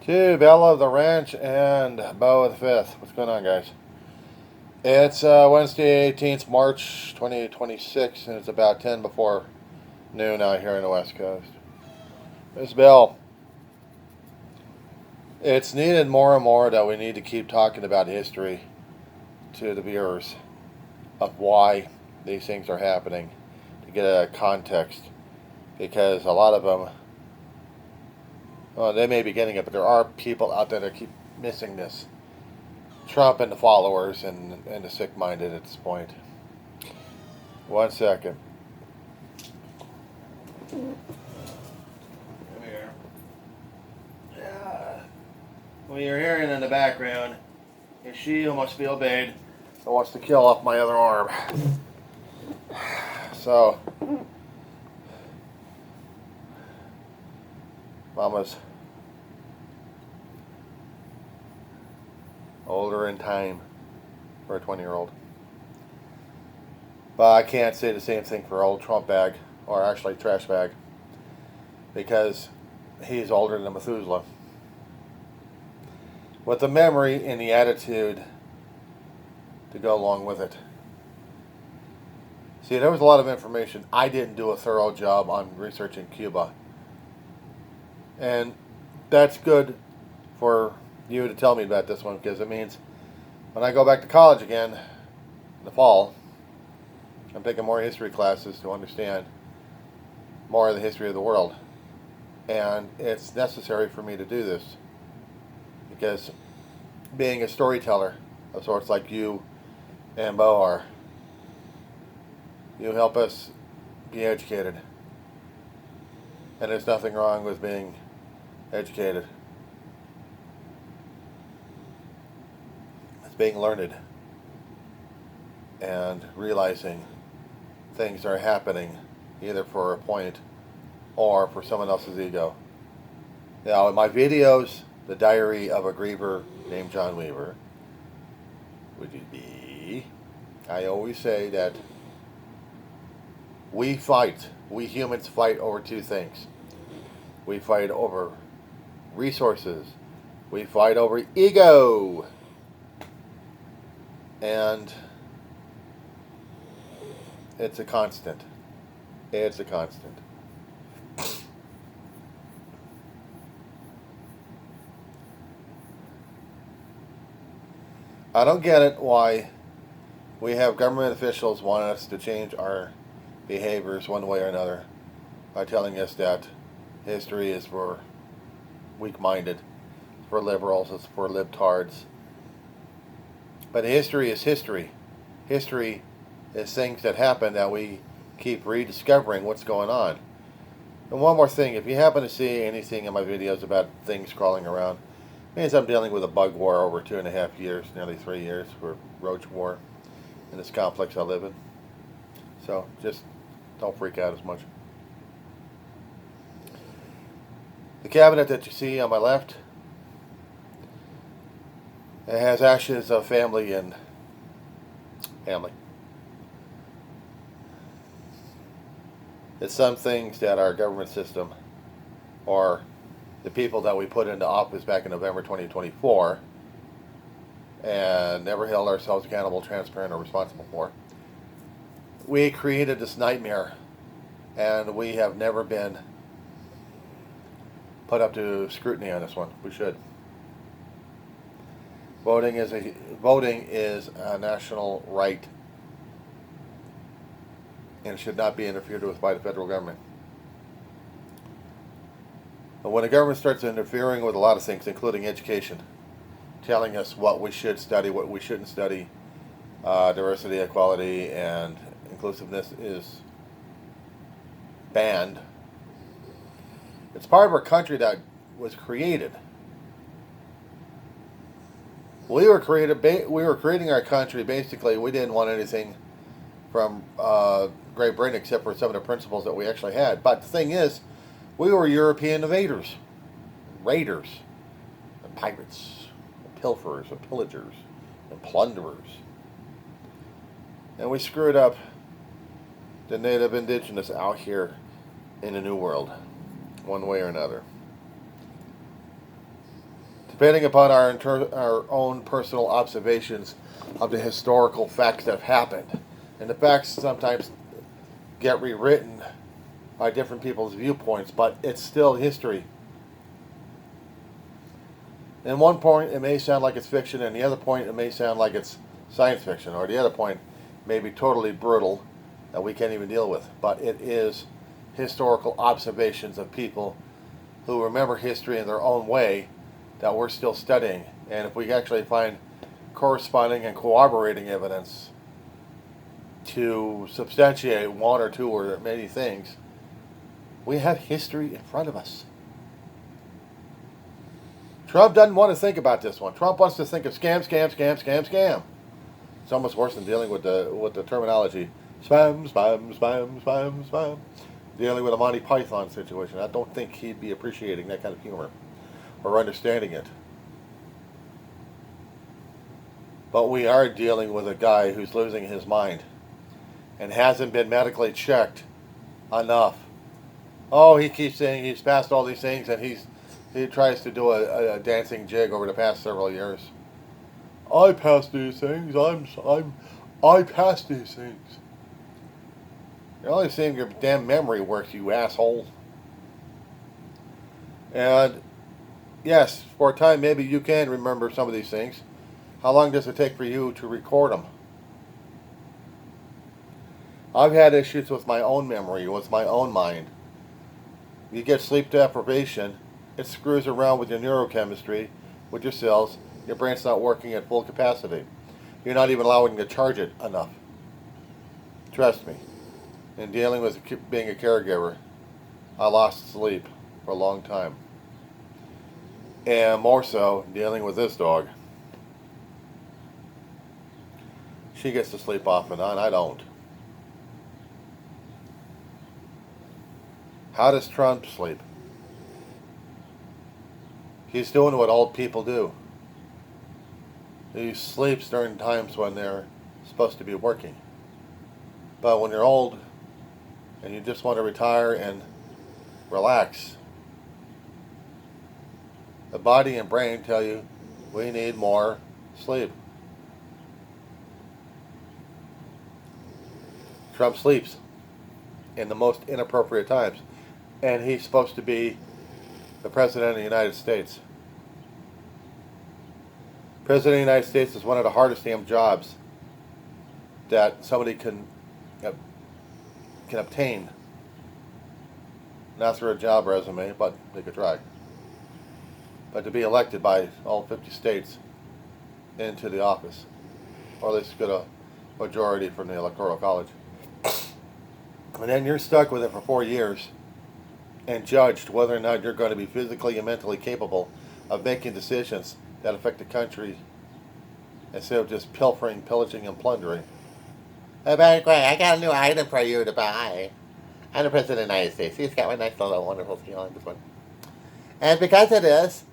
To Belle of the Ranch and Beau of the Fifth. What's going on, guys? It's Wednesday, 18th March 2026, and it's about 10 before noon out here on the West Coast. Miss Belle, it's needed more and more that we need to keep talking about history to the viewers of why these things are happening to get a context, because a lot of them, well, they may be getting it, but there are people out there that keep missing this. Trump and the followers and the sick-minded at this point. One second. Come here. Yeah. What you're hearing in the background is she who must be obeyed and wants to kill off my other arm. So, Mama's older in time for a 20-year-old. But I can't say the same thing for old Trump bag, or actually trash bag, because he's older than Methuselah. With the memory and the attitude to go along with it. See, there was a lot of information. I didn't do a thorough job on researching Cuba. And that's good for you to tell me about this one, because it means when I go back to college again in the fall, I'm taking more history classes to understand more of the history of the world. And it's necessary for me to do this, because being a storyteller of sorts like you and Beau are, you help us be educated. And there's nothing wrong with being educated. It's being learned and realizing things are happening either for a point or for someone else's ego. Now, in my videos, The Diary of a Griever Named John Weaver, would you be? I always say that we humans fight over two things. We fight over resources. We fight over ego. And it's a constant. It's a constant. I don't get it why we have government officials wanting us to change our behaviors one way or another by telling us that history is for weak-minded, it's for liberals, it's for libtards. But history is history. History is things that happen that we keep rediscovering what's going on. And one more thing, if you happen to see anything in my videos about things crawling around, it means I'm dealing with a bug war over 2.5 years, nearly 3 years, for roach war in this complex I live in. So just don't freak out as much. The cabinet that you see on my left, it has ashes of family and family. It's some things that our government system, or the people that we put into office back in November 2024, and never held ourselves accountable, transparent, or responsible for. We created this nightmare, and we have never been put up to scrutiny on this one. We should. Voting is a national right, and should not be interfered with by the federal government. But when the government starts interfering with a lot of things, including education, telling us what we should study, what we shouldn't study, diversity, equality, and inclusiveness is banned. It's part of our country that was created. We were creating our country. Basically, we didn't want anything from Great Britain except for some of the principles that we actually had. But the thing is, we were European invaders, raiders, and pirates, and pilferers, and pillagers, and plunderers. And we screwed up the native indigenous out here in the New World, one way or another. depending upon our own personal observations of the historical facts that have happened. And the facts sometimes get rewritten by different people's viewpoints, but it's still history. In one point, it may sound like it's fiction, and the other point, it may sound like it's science fiction, or the other point may be totally brutal that we can't even deal with. But it is historical observations of people who remember history in their own way that we're still studying. And if we actually find corresponding and corroborating evidence to substantiate one or two or many things, we have history in front of us. Trump doesn't want to think about this one. Trump wants to think of scam, scam, scam, scam, scam. It's almost worse than dealing with the terminology. Spam, spam, spam, spam, spam. Dealing with a Monty Python situation. I don't think he'd be appreciating that kind of humor or understanding it. But we are dealing with a guy who's losing his mind and hasn't been medically checked enough. Oh, he keeps saying he's passed all these things, and he tries to do a dancing jig over the past several years. I passed these things. I passed these things. You're only seeing your damn memory works, you asshole. And yes, for a time maybe you can remember some of these things. How long does it take for you to record them? I've had issues with my own memory, with my own mind. You get sleep deprivation, it screws around with your neurochemistry, with your cells. Your brain's not working at full capacity. You're not even allowing to charge it enough. Trust me. In dealing with being a caregiver, I lost sleep for a long time. And more so, dealing with this dog. She gets to sleep off and on, I don't. How does Trump sleep? He's doing what old people do. He sleeps during times when they're supposed to be working. But when you're old and you just want to retire and relax, the body and brain tell you we need more sleep. Trump sleeps in the most inappropriate times. And he's supposed to be the President of the United States. President of the United States is one of the hardest damn jobs that somebody can obtain. Not through a job resume, but they could try. But to be elected by all 50 states into the office, or at least get a majority from the Electoral College. And then you're stuck with it for 4 years and judged whether or not you're going to be physically and mentally capable of making decisions that affect the country instead of just pilfering, pillaging, and plundering. Hey, Barry Gray, I got a new item for you to buy. I'm the President of the United States. He's got my nice little wonderful seal on this one. And because of this,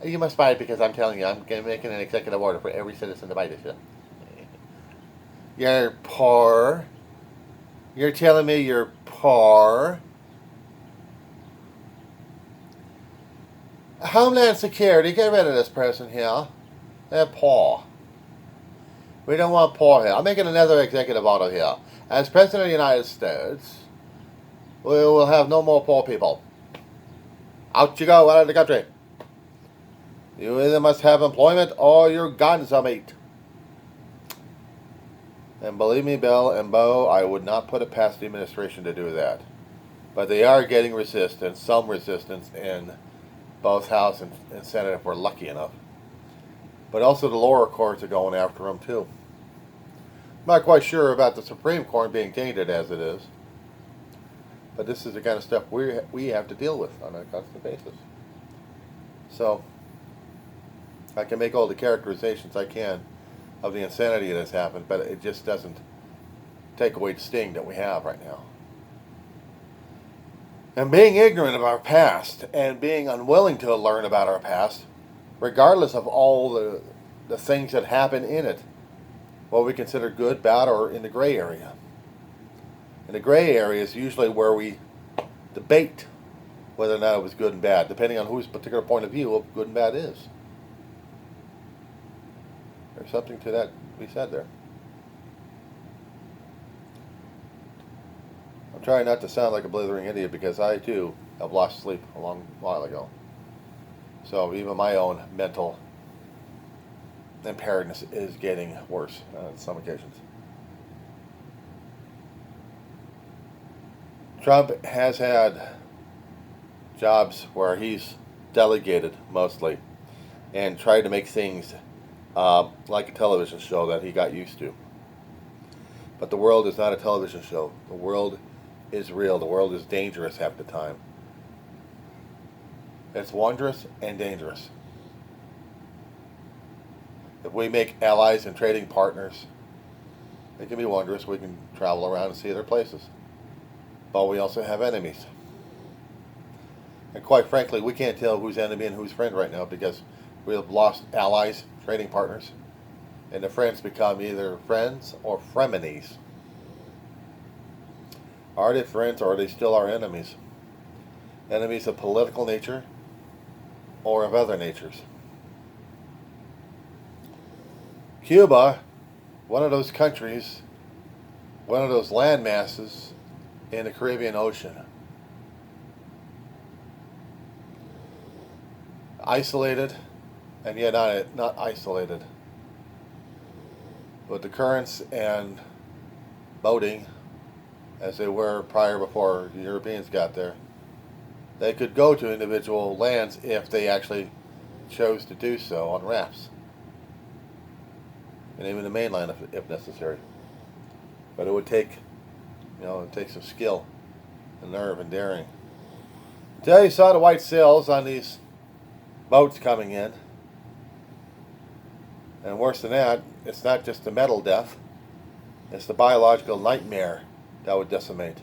you must buy it because I'm telling you, I'm making an executive order for every citizen to buy this shit. You're poor. You're telling me you're poor? Homeland Security, get rid of this person here. They're poor. We don't want poor here. I'm making another executive order here. As President of the United States, we will have no more poor people. Out you go, out of the country. You either must have employment or your guns are meat. And believe me, Belle and Beau, I would not put it past the administration to do that. But they are getting resistance, some resistance in both House and Senate if we're lucky enough. But also the lower courts are going after them too. I'm not quite sure about the Supreme Court being tainted as it is. But this is the kind of stuff we have to deal with on a constant basis. So, I can make all the characterizations I can of the insanity that has happened, but it just doesn't take away the sting that we have right now. And being ignorant of our past and being unwilling to learn about our past, regardless of all the things that happen in it, what we consider good, bad, or in the gray area. And the gray area is usually where we debate whether or not it was good and bad, depending on whose particular point of view of good and bad is. There's something to that we said there. I'm trying not to sound like a blithering idiot because I too have lost sleep a long while ago. So even my own mental impairedness is getting worse on some occasions. Trump has had jobs where he's delegated mostly and tried to make things like a television show that he got used to. But the world is not a television show. The world is real. The world is dangerous half the time. It's wondrous and dangerous. If we make allies and trading partners, it can be wondrous. We can travel around and see other places. But we also have enemies. And quite frankly, we can't tell who's enemy and who's friend right now because we have lost allies, trading partners, and the friends become either friends or frenemies. Are they friends or are they still our enemies? Enemies of political nature or of other natures? Cuba, one of those countries, one of those land masses in the Caribbean Ocean. Isolated, and yet not isolated. With the currents and boating, as they were prior before the Europeans got there, they could go to individual lands if they actually chose to do so on rafts. And even the mainland if necessary. But it would take, it takes some skill and nerve and daring. Until you saw the white sails on these boats coming in. And worse than that, it's not just the metal death, it's the biological nightmare that would decimate.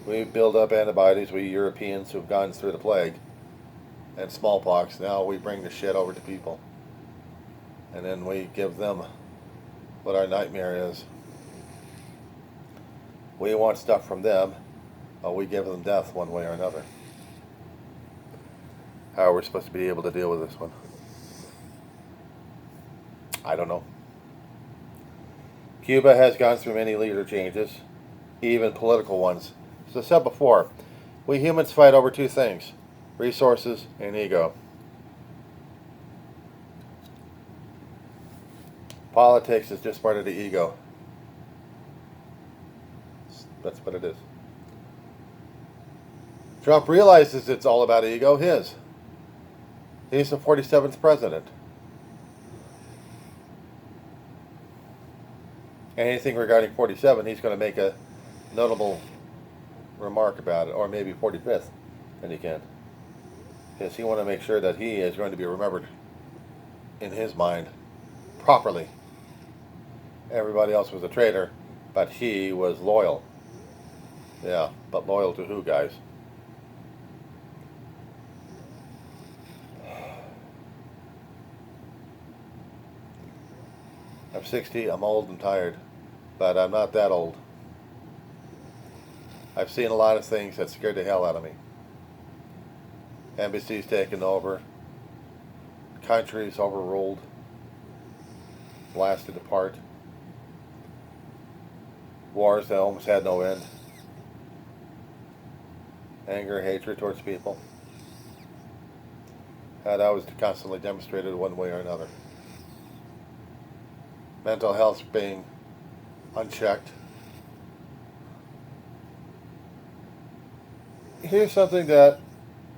We build up antibodies, we Europeans who've gone through the plague and smallpox. Now we bring the shit over to people. And then we give them what our nightmare is. We want stuff from them, but we give them death one way or another. How are we supposed to be able to deal with this one? I don't know. Cuba has gone through many leader changes, even political ones. As I said before, we humans fight over two things: resources and ego. Politics is just part of the ego. That's what it is. Trump realizes it's all about ego, his. He's the 47th president. Anything regarding 47, he's going to make a notable remark about it, or maybe 45th, and he can. Because he wants to make sure that he is going to be remembered in his mind properly. Everybody else was a traitor, but he was loyal. Yeah, but loyal to who, guys? I'm 60, I'm old and tired, but I'm not that old. I've seen a lot of things that scared the hell out of me. Embassies taken over, countries overruled, blasted apart, wars that almost had no end, anger, hatred towards people. That was constantly demonstrated one way or another. Mental health being unchecked. Here's something that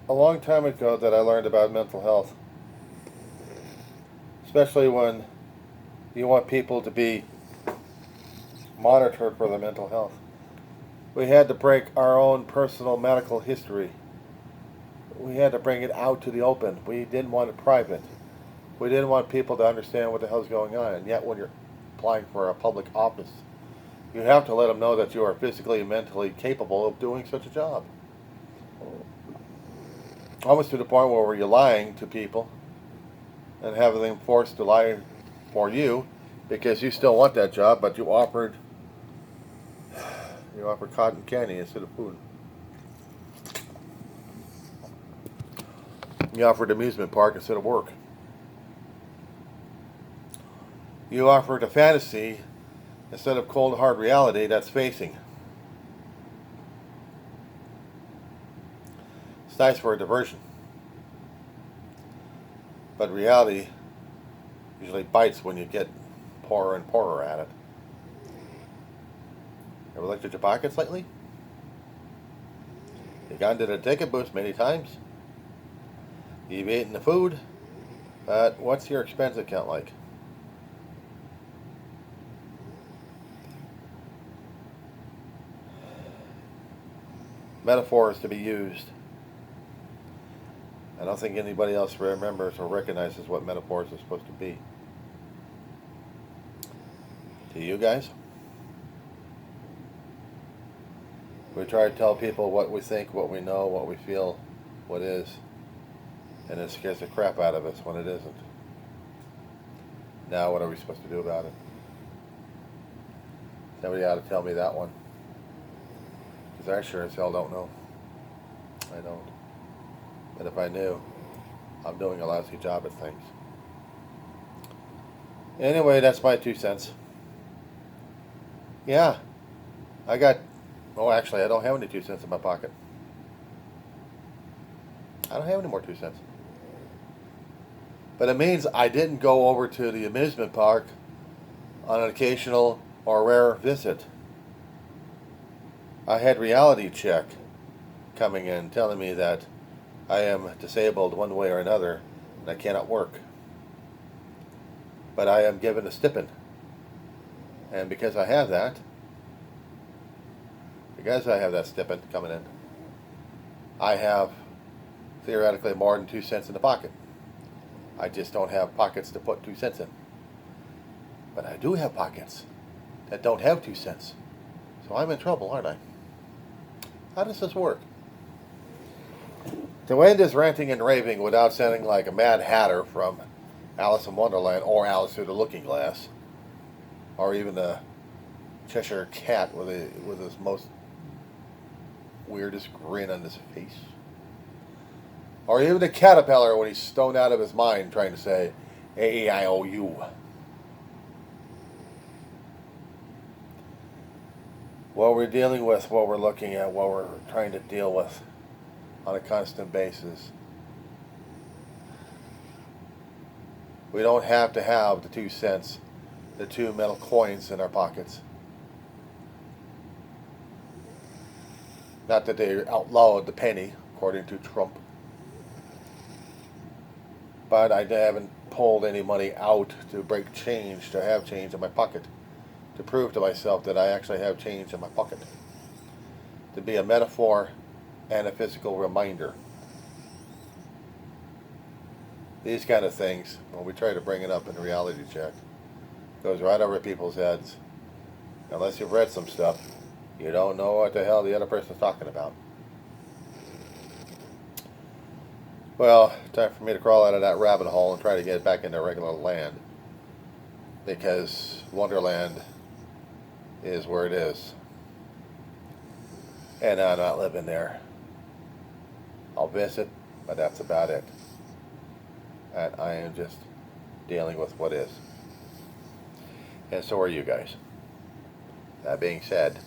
a long time ago that I learned about mental health. Especially when you want people to be monitored for their mental health. We had to break our own personal medical history. We had to bring it out to the open. We didn't want it private. We didn't want people to understand what the hell's going on. And yet when you're applying for a public office, you have to let them know that you are physically and mentally capable of doing such a job. Almost to the point where you're lying to people and having them forced to lie for you because you still want that job, but you offered cotton candy instead of food. You offered amusement park instead of work. You offered a fantasy instead of cold hard reality that's facing. It's nice for a diversion, but reality usually bites when you get poorer and poorer at it. Ever looked at your pockets lately? You've gone to the ticket booth many times. You've eaten the food, but what's your expense account like? Metaphors to be used. I don't think anybody else remembers or recognizes what metaphors are supposed to be. To you guys? We try to tell people what we think, what we know, what we feel, what is, and it scares the crap out of us when it isn't. Now what are we supposed to do about it? Somebody ought to tell me that one. Because I sure as hell don't know. I don't. But if I knew, I'm doing a lousy job at things. Anyway, that's my 2 cents. Yeah, oh, actually, I don't have any 2 cents in my pocket. I don't have any more 2 cents. But it means I didn't go over to the amusement park on an occasional or rare visit. I had reality check coming in telling me that I am disabled one way or another and I cannot work. But I am given a stipend. And because I have that stipend coming in, I have theoretically more than 2 cents in the pocket. I just don't have pockets to put 2 cents in. But I do have pockets that don't have 2 cents. So I'm in trouble, aren't I? How does this work? To end this ranting and raving without sounding like a Mad Hatter from Alice in Wonderland or Alice Through the Looking Glass, or even the Cheshire Cat with his most weirdest grin on his face, or even the caterpillar when he's stoned out of his mind trying to say A-E-I-O-U. What we're dealing with, what we're looking at, what we're trying to deal with on a constant basis. We don't have to have the 2 cents, the 2 metal coins in our pockets. Not that they outlawed the penny, according to Trump. But I haven't pulled any money out to break change, to have change in my pocket, to prove to myself that I actually have change in my pocket. To be a metaphor and a physical reminder. These kind of things, when we try to bring it up in a reality check, goes right over people's heads. Unless you've read some stuff, you don't know what the hell the other person's talking about. Well, time for me to crawl out of that rabbit hole and try to get back into regular land. Because Wonderland is where it is. And I'm not living there. I'll visit, but that's about it. And I am just dealing with what is. And so are you guys. That being said,